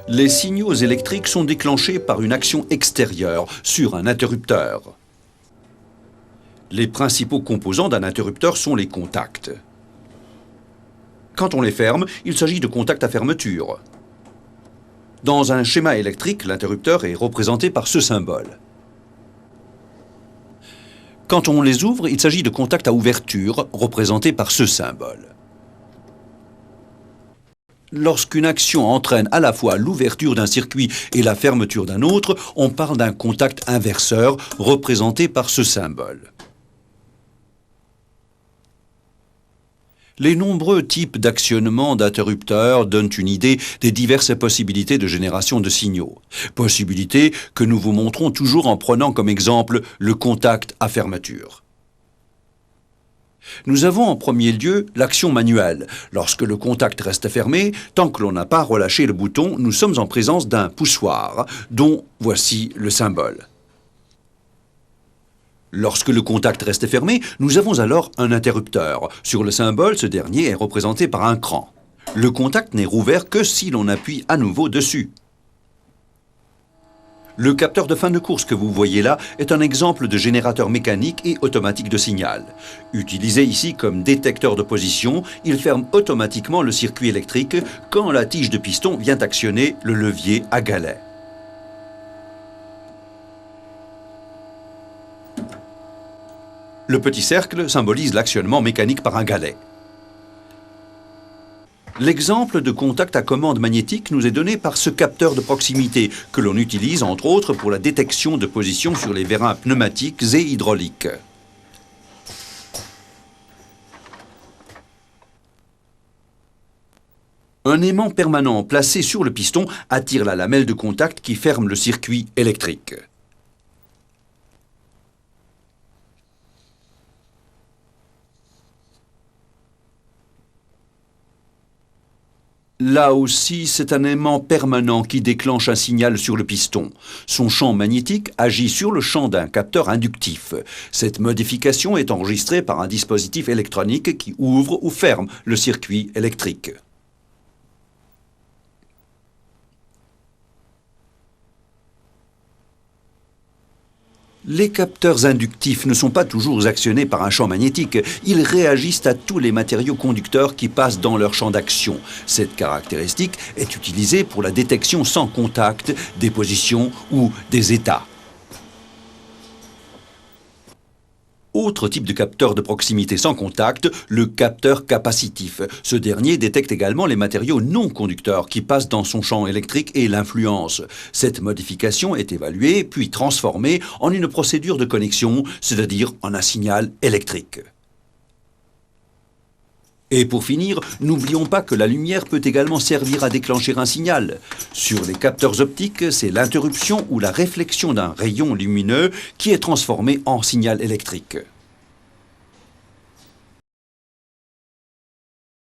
Les signaux électriques sont déclenchés par une action extérieure sur un interrupteur. Les principaux composants d'un interrupteur sont les contacts. Quand on les ferme, il s'agit de contacts à fermeture. Dans un schéma électrique, l'interrupteur est représenté par ce symbole. Quand on les ouvre, il s'agit de contacts à ouverture, représentés par ce symbole. Lorsqu'une action entraîne à la fois l'ouverture d'un circuit et la fermeture d'un autre, on parle d'un contact inverseur, représenté par ce symbole. Les nombreux types d'actionnement d'interrupteurs donnent une idée des diverses possibilités de génération de signaux. Possibilités que nous vous montrons toujours en prenant comme exemple le contact à fermeture. Nous avons en premier lieu l'action manuelle. Lorsque le contact reste fermé, tant que l'on n'a pas relâché le bouton, nous sommes en présence d'un poussoir, dont voici le symbole. Lorsque le contact reste fermé, nous avons alors un interrupteur. Sur le symbole, ce dernier est représenté par un cran. Le contact n'est rouvert que si l'on appuie à nouveau dessus. Le capteur de fin de course que vous voyez là est un exemple de générateur mécanique et automatique de signal. Utilisé ici comme détecteur de position, il ferme automatiquement le circuit électrique quand la tige de piston vient actionner le levier à galet. Le petit cercle symbolise l'actionnement mécanique par un galet. L'exemple de contact à commande magnétique nous est donné par ce capteur de proximité que l'on utilise entre autres pour la détection de position sur les vérins pneumatiques et hydrauliques. Un aimant permanent placé sur le piston attire la lamelle de contact qui ferme le circuit électrique. Là aussi, c'est un aimant permanent qui déclenche un signal sur le piston. Son champ magnétique agit sur le champ d'un capteur inductif. Cette modification est enregistrée par un dispositif électronique qui ouvre ou ferme le circuit électrique. Les capteurs inductifs ne sont pas toujours actionnés par un champ magnétique. Ils réagissent à tous les matériaux conducteurs qui passent dans leur champ d'action. Cette caractéristique est utilisée pour la détection sans contact des positions ou des états. Autre type de capteur de proximité sans contact, le capteur capacitif. Ce dernier détecte également les matériaux non conducteurs qui passent dans son champ électrique et l'influence. Cette modification est évaluée puis transformée en une procédure de connexion, c'est-à-dire en un signal électrique. Et pour finir, n'oublions pas que la lumière peut également servir à déclencher un signal. Sur les capteurs optiques, c'est l'interruption ou la réflexion d'un rayon lumineux qui est transformé en signal électrique.